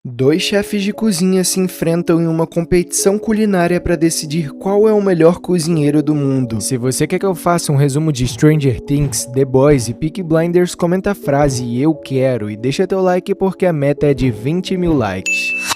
Dois chefes de cozinha se enfrentam em uma competição culinária para decidir qual é o melhor cozinheiro do mundo. Se você quer que eu faça um resumo de Stranger Things, The Boys e Peaky Blinders, comenta a frase "eu quero" e deixa teu like porque a meta é de 20 mil likes.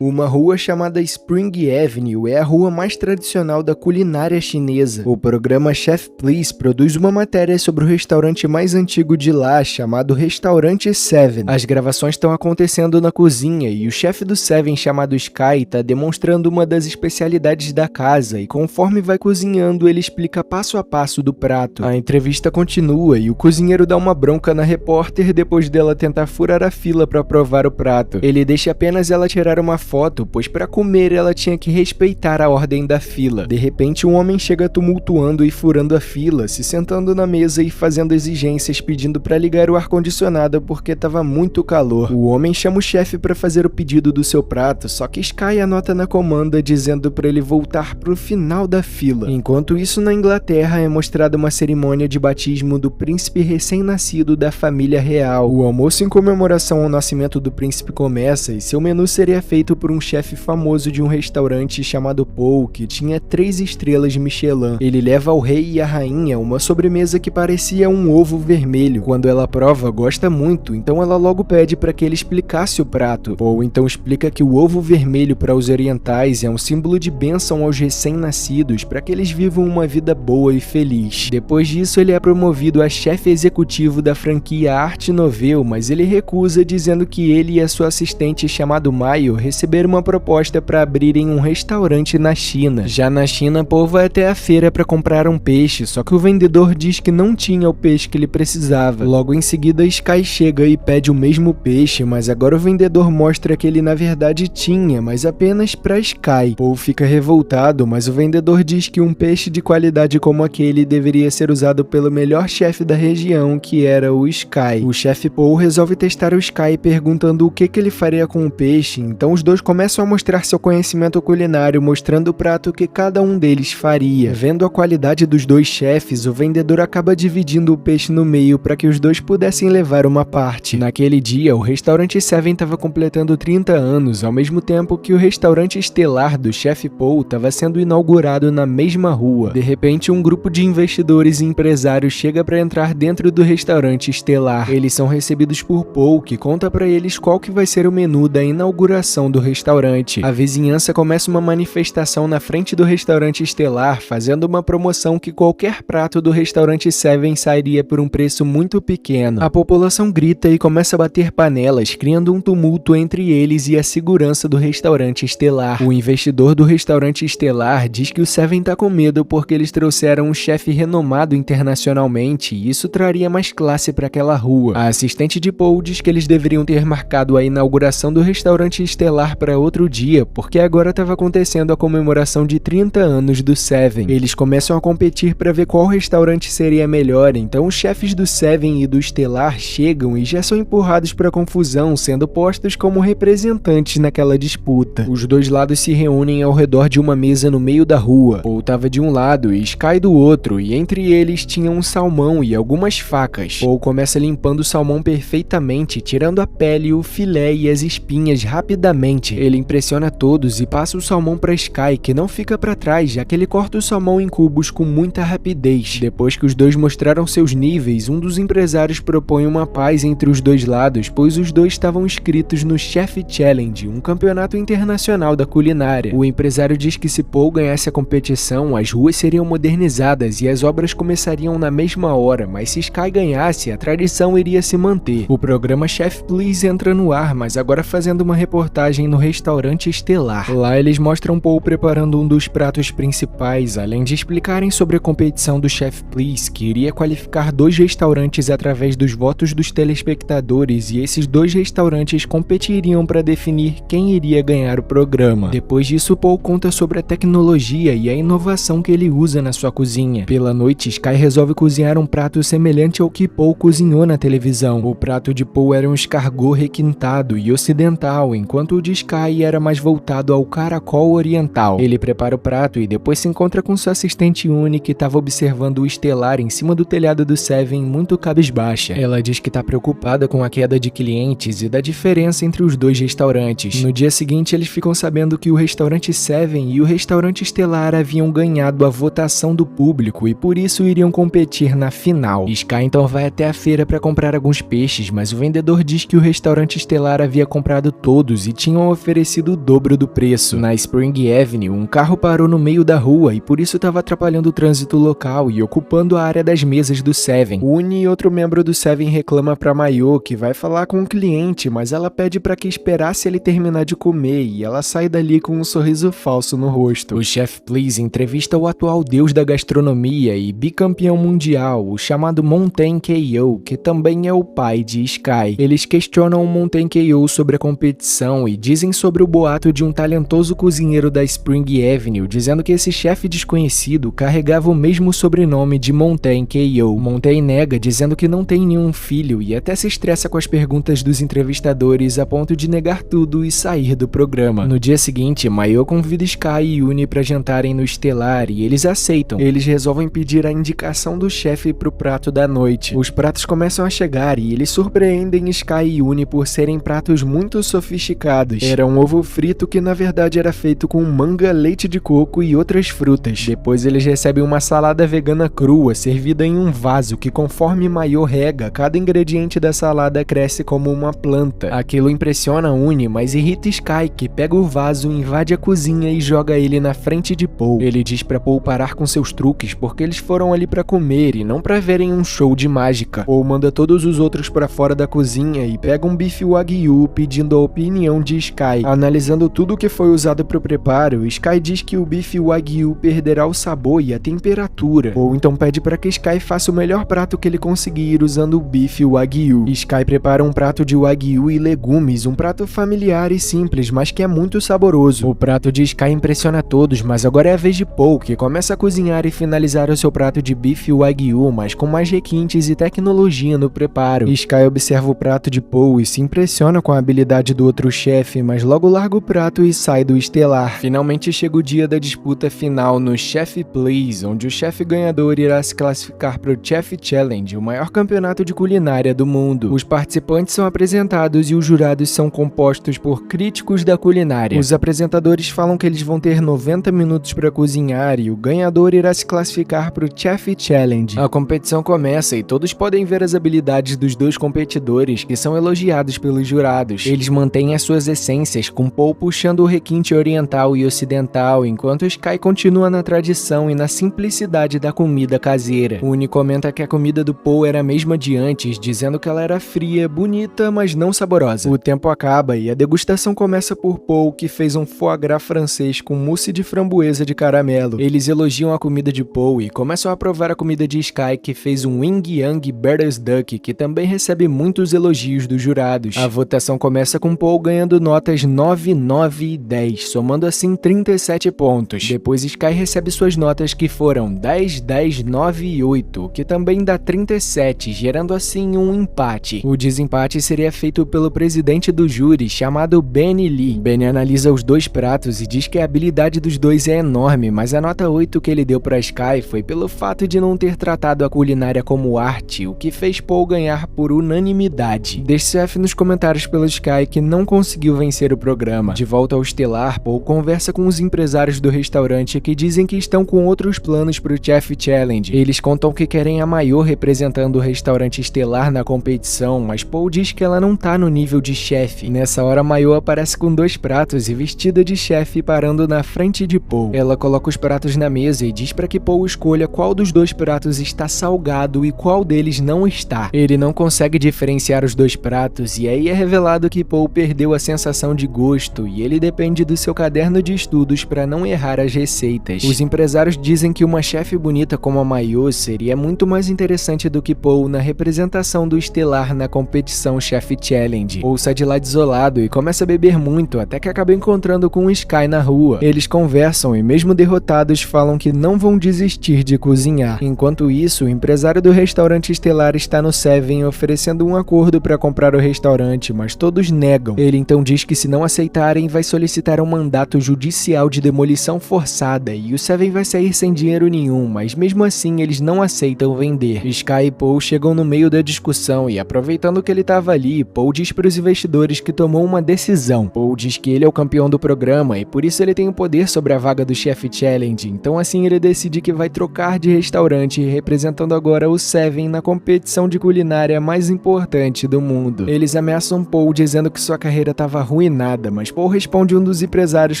Uma rua chamada Spring Avenue é a rua mais tradicional da culinária chinesa. O programa Chef Please produz uma matéria sobre o restaurante mais antigo de lá, chamado Restaurante Seven. As gravações estão acontecendo na cozinha e o chefe do Seven, chamado Sky, está demonstrando uma das especialidades da casa e conforme vai cozinhando, ele explica passo a passo do prato. A entrevista continua e o cozinheiro dá uma bronca na repórter depois dela tentar furar a fila para provar o prato. Ele deixa apenas ela tirar uma foto, pois para comer ela tinha que respeitar a ordem da fila. De repente, um homem chega tumultuando e furando a fila, se sentando na mesa e fazendo exigências pedindo para ligar o ar-condicionado porque estava muito calor. O homem chama o chefe para fazer o pedido do seu prato, só que Sky anota na comanda dizendo para ele voltar pro final da fila. Enquanto isso, na Inglaterra é mostrada uma cerimônia de batismo do príncipe recém-nascido da família real. O almoço em comemoração ao nascimento do príncipe começa e seu menu seria feito por um chefe famoso de um restaurante chamado Paul, que tinha 3 estrelas Michelin. Ele leva ao rei e à rainha uma sobremesa que parecia um ovo vermelho. Quando ela prova, gosta muito, então ela logo pede para que ele explicasse o prato. Paul então explica que o ovo vermelho para os orientais é um símbolo de bênção aos recém-nascidos para que eles vivam uma vida boa e feliz. Depois disso, ele é promovido a chefe executivo da franquia Art Nouveau, mas ele recusa, dizendo que ele e a sua assistente chamado Mayo receberam uma proposta para abrirem um restaurante na China. Já na China, Paul vai até a feira para comprar um peixe, só que o vendedor diz que não tinha o peixe que ele precisava. Logo em seguida, Sky chega e pede o mesmo peixe, mas agora o vendedor mostra que ele na verdade tinha, mas apenas para Sky. Paul fica revoltado, mas o vendedor diz que um peixe de qualidade como aquele deveria ser usado pelo melhor chefe da região, que era o Sky. O chefe Paul resolve testar o Sky perguntando o que ele faria com o peixe, então os dois começam a mostrar seu conhecimento culinário, mostrando o prato que cada um deles faria. Vendo a qualidade dos dois chefes, o vendedor acaba dividindo o peixe no meio para que os dois pudessem levar uma parte. Naquele dia, o restaurante Seven estava completando 30 anos, ao mesmo tempo que o restaurante estelar do chefe Paul estava sendo inaugurado na mesma rua. De repente, um grupo de investidores e empresários chega para entrar dentro do restaurante estelar. Eles são recebidos por Paul, que conta para eles qual que vai ser o menu da inauguração do restaurante. A vizinhança começa uma manifestação na frente do restaurante estelar, fazendo uma promoção que qualquer prato do restaurante Seven sairia por um preço muito pequeno. A população grita e começa a bater panelas, criando um tumulto entre eles e a segurança do restaurante estelar. O investidor do restaurante estelar diz que o Seven tá com medo porque eles trouxeram um chefe renomado internacionalmente e isso traria mais classe para aquela rua. A assistente de Paul diz que eles deveriam ter marcado a inauguração do restaurante estelar para outro dia, porque agora estava acontecendo a comemoração de 30 anos do Seven. Eles começam a competir para ver qual restaurante seria melhor, então os chefes do Seven e do Estelar chegam e já são empurrados para a confusão, sendo postos como representantes naquela disputa. Os dois lados se reúnem ao redor de uma mesa no meio da rua. Paul estava de um lado e Sky do outro, e entre eles tinha um salmão e algumas facas. Paul começa limpando o salmão perfeitamente, tirando a pele, o filé e as espinhas rapidamente. Ele impressiona todos e passa o salmão para Sky, que não fica para trás, já que ele corta o salmão em cubos com muita rapidez. Depois que os dois mostraram seus níveis, um dos empresários propõe uma paz entre os dois lados, pois os dois estavam inscritos no Chef Challenge, um campeonato internacional da culinária. O empresário diz que se Paul ganhasse a competição, as ruas seriam modernizadas e as obras começariam na mesma hora, mas se Sky ganhasse, a tradição iria se manter. O programa Chef Please entra no ar, mas agora fazendo uma reportagem no restaurante estelar. Lá eles mostram Paul preparando um dos pratos principais, além de explicarem sobre a competição do Chef Please, que iria qualificar 2 restaurantes através dos votos dos telespectadores, e esses 2 restaurantes competiriam para definir quem iria ganhar o programa. Depois disso, Paul conta sobre a tecnologia e a inovação que ele usa na sua cozinha. Pela noite, Sky resolve cozinhar um prato semelhante ao que Paul cozinhou na televisão. O prato de Paul era um escargot requintado e ocidental, enquanto o de Sky era mais voltado ao caracol oriental. Ele prepara o prato e depois se encontra com sua assistente Uni, que estava observando o estelar em cima do telhado do Seven, muito cabisbaixa. Ela diz que está preocupada com a queda de clientes e da diferença entre os dois restaurantes. No dia seguinte, eles ficam sabendo que o restaurante Seven e o restaurante Estelar haviam ganhado a votação do público e por isso iriam competir na final. Sky então vai até a feira para comprar alguns peixes, mas o vendedor diz que o restaurante Estelar havia comprado todos e tinham oferecido o dobro do preço. Na Spring Avenue, um carro parou no meio da rua e por isso estava atrapalhando o trânsito local e ocupando a área das mesas do Seven. Uni e outro membro do Seven reclama para Mayo que vai falar com o cliente, mas ela pede para que esperasse ele terminar de comer e ela sai dali com um sorriso falso no rosto. O Chef Please entrevista o atual deus da gastronomia e bicampeão mundial, o chamado Mountain K.O., que também é o pai de Sky. Eles questionam o Mountain K.O. sobre a competição e dizem sobre o boato de um talentoso cozinheiro da Spring Avenue, dizendo que esse chefe desconhecido carregava o mesmo sobrenome de Mountain K.O. Mountain nega, dizendo que não tem nenhum filho e até se estressa com as perguntas dos entrevistadores a ponto de negar tudo e sair do programa. No dia seguinte, Mayo convida Sky e Uni para jantarem no Estelar e eles aceitam. Eles resolvem pedir a indicação do chefe pro prato da noite. Os pratos começam a chegar e eles surpreendem Sky e Uni por serem pratos muito sofisticados. Era um ovo frito que na verdade era feito com manga, leite de coco e outras frutas. Depois eles recebem uma salada vegana crua servida em um vaso que, conforme Mayo rega, cada ingrediente da salada cresce como uma planta. Aquilo impressiona Uni, mas irrita Sky, que pega o vaso, invade a cozinha e joga ele na frente de Paul. Ele diz pra Paul parar com seus truques porque eles foram ali pra comer e não pra verem um show de mágica. Paul manda todos os outros pra fora da cozinha e pega um bife wagyu pedindo a opinião de Sky. Analisando tudo que foi usado pro preparo, Sky diz que o bife wagyu perderá o sabor e a temperatura. Paul então pede pra que Sky faça o melhor prato que ele conseguir usando o bife wagyu. Sky prepara um prato de wagyu e legumes, um prato familiar e simples, mas que é muito saboroso. O prato de Sky impressiona todos, mas agora é a vez de Paul, que começa a cozinhar e finalizar o seu prato de bife wagyu, mas com mais requintes e tecnologia no preparo. Sky observa o prato de Paul e se impressiona com a habilidade do outro chefe, mas logo larga o prato e sai do Estelar. Finalmente chega o dia da disputa final no Chef Please, onde o chefe ganhador irá se classificar para o Chef Challenge, o maior campeonato de culinária do mundo. Os participantes são apresentados e os jurados são compostos por críticos da culinária. Os apresentadores falam que eles vão ter 90 minutos para cozinhar e o ganhador irá se classificar para o Chef Challenge. A competição começa e todos podem ver as habilidades dos dois competidores, que são elogiados pelos jurados. Eles mantêm as suas essências, com Paul puxando o requinte oriental e ocidental, enquanto Sky continua na tradição e na simplicidade da comida caseira. Uni comenta que a comida do Paul era a mesma de antes, dizendo que ela era fria, bonita, mas não saborosa. O tempo acaba e a degustação começa por Paul, que fez um foie gras francês com mousse de framboesa de caramelo. Eles elogiam a comida de Paul e começam a provar a comida de Sky, que fez um Wing Yang Bear's Duck, que também recebe muitos elogios dos jurados. A votação começa com Paul ganhando notas 9, 9 e 10, somando assim 37 pontos. Depois Sky recebe suas notas, que foram 10, 10, 9 e 8, que também dá 37, gerando assim um empate. O desempate seria feito pelo presidente do júri, chamado Benny Lee. Benny analisa os dois pratos e diz que a habilidade dos dois é enorme, mas a nota 8 que ele deu para Sky foi pelo fato de não ter tratado a culinária como arte, o que fez Paul ganhar por unanimidade. Deixe F nos comentários pelo Sky que não conseguiu vencer o programa. De volta ao Estelar, Paul conversa com os empresários do restaurante, que dizem que estão com outros planos para o Chef Challenge. Eles contam que querem a Mayo representando o restaurante Estelar na competição, mas Paul diz que ela não tá no nível de chefe. Nessa hora, Mayo aparece com dois pratos e vestida de chefe, parando na frente de Paul. Ela coloca os pratos na mesa e diz para que Paul escolha qual dos dois pratos está salgado e qual deles não está. Ele não consegue diferenciar os dois pratos e aí é revelado que Paul perdeu a sensação de gosto e ele depende do seu caderno de estudos para não errar as receitas. Os empresários dizem que uma chefe bonita como a Mayo seria muito mais interessante do que Paul na representação do Estelar na competição Chef Challenge. Paul sai de lá desolado e começa a beber muito, até que acaba encontrando com o Sky na rua. Eles conversam e, mesmo derrotados, falam que não vão desistir de cozinhar. Enquanto isso, o empresário do restaurante Estelar está no Seven oferecendo um acordo para comprar o restaurante, mas todos negam. Ele então diz diz que se não aceitarem, vai solicitar um mandato judicial de demolição forçada e o Seven vai sair sem dinheiro nenhum, mas mesmo assim eles não aceitam vender. Sky e Paul chegam no meio da discussão e, aproveitando que ele estava ali, Paul diz para os investidores que tomou uma decisão. Paul diz que ele é o campeão do programa e por isso ele tem o poder sobre a vaga do Chef Challenge, então assim ele decide que vai trocar de restaurante, representando agora o Seven na competição de culinária mais importante do mundo. Eles ameaçam Paul dizendo que sua carreira estava arruinada, mas Paul responde um dos empresários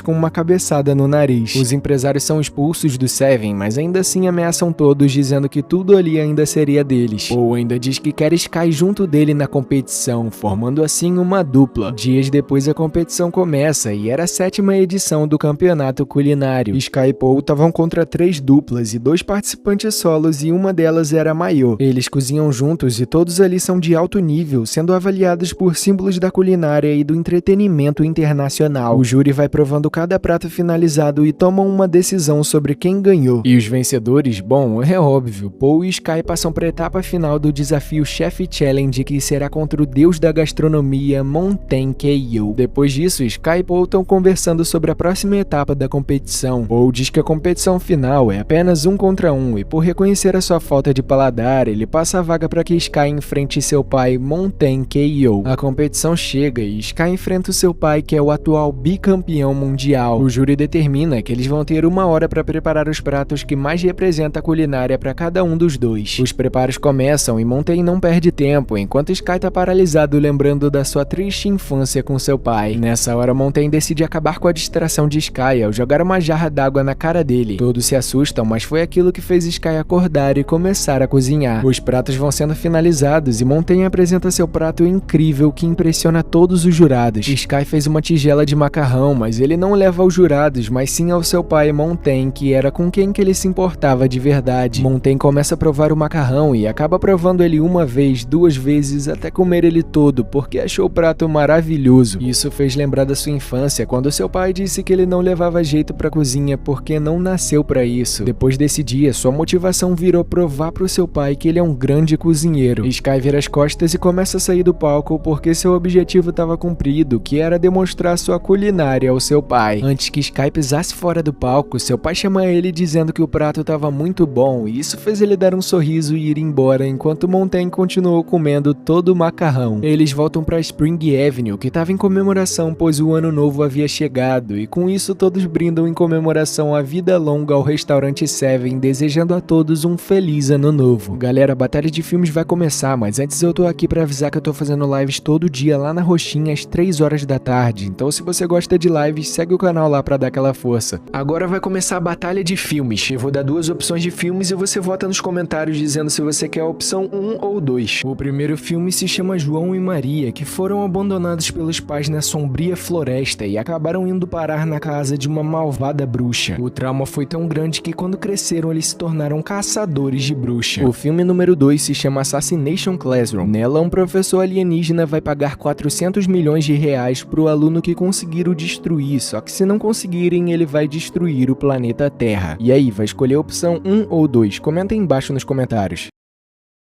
com uma cabeçada no nariz. Os empresários são expulsos do Seven, mas ainda assim ameaçam todos, dizendo que tudo ali ainda seria deles. Paul ainda diz que quer Sky junto dele na competição, formando assim uma dupla. Dias depois a competição começa e era a 7ª edição do campeonato culinário. Sky e Paul estavam contra 3 duplas e 2 participantes solos e uma delas era a Mayo. Eles cozinham juntos e todos ali são de alto nível, sendo avaliados por símbolos da culinária e do entretenimento internacional. O júri vai provando cada prato finalizado e tomam uma decisão sobre quem ganhou. E os vencedores, bom, é óbvio, Paul e Sky passam para a etapa final do desafio Chef Challenge, que será contra o deus da gastronomia, Montaigne Keough. Depois disso, Sky e Paul estão conversando sobre a próxima etapa da competição. Paul diz que a competição final é apenas 1 contra 1 e por reconhecer a sua falta de paladar, ele passa a vaga para que Sky enfrente seu pai, Montaigne Keough. A competição chega e Sky enfrenta o seu pai, que é o atual bicampeão mundial. O júri determina que eles vão ter 1 hora para preparar os pratos que mais representam a culinária para cada um dos dois. Os preparos começam e Montaigne não perde tempo, enquanto Sky tá paralisado lembrando da sua triste infância com seu pai. Nessa hora, Montaigne decide acabar com a distração de Sky ao jogar uma jarra d'água na cara dele. Todos se assustam, mas foi aquilo que fez Sky acordar e começar a cozinhar. Os pratos vão sendo finalizados e Montaigne apresenta seu prato incrível que impressiona todos os jurados. Sky fez uma tigela de macarrão, mas ele não leva aos jurados, mas sim ao seu pai Montaigne, que era com quem que ele se importava de verdade. Montaigne começa a provar o macarrão e acaba provando ele 1 vez, 2 vezes, até comer ele todo, porque achou o prato maravilhoso. Isso fez lembrar da sua infância, quando seu pai disse que ele não levava jeito pra cozinha porque não nasceu pra isso. Depois desse dia, sua motivação virou provar pro seu pai que ele é um grande cozinheiro. Sky vira as costas e começa a sair do palco porque seu objetivo estava cumprido, que era demonstrar sua culinária ao seu pai. Antes que Sky pisasse fora do palco, seu pai chama ele dizendo que o prato estava muito bom e isso fez ele dar um sorriso e ir embora, enquanto Montaigne continuou comendo todo o macarrão. Eles voltam para Spring Avenue, que estava em comemoração pois o ano novo havia chegado, e com isso todos brindam em comemoração à vida longa ao restaurante Seven, desejando a todos um feliz ano novo. Galera, a batalha de filmes vai começar, mas antes eu tô aqui para avisar que eu tô fazendo lives todo dia lá na Roxinha às 3 horas da tarde, então se você gosta de lives, segue o canal lá para dar aquela força. Agora vai começar a batalha de filmes. Eu vou dar 2 opções de filmes e você vota nos comentários dizendo se você quer a opção 1 ou 2. O primeiro filme se chama João e Maria, que foram abandonados pelos pais na sombria floresta e acabaram indo parar na casa de uma malvada bruxa. O trauma foi tão grande que quando cresceram eles se tornaram caçadores de bruxa. O filme número 2 se chama Assassination Classroom. Nela, um professor alienígena vai pagar 400 milhões de reais pro aluno que conseguir o destruir, só que se não conseguirem, ele vai destruir o planeta Terra. E aí, vai escolher a opção 1 ou 2? Comenta aí embaixo nos comentários.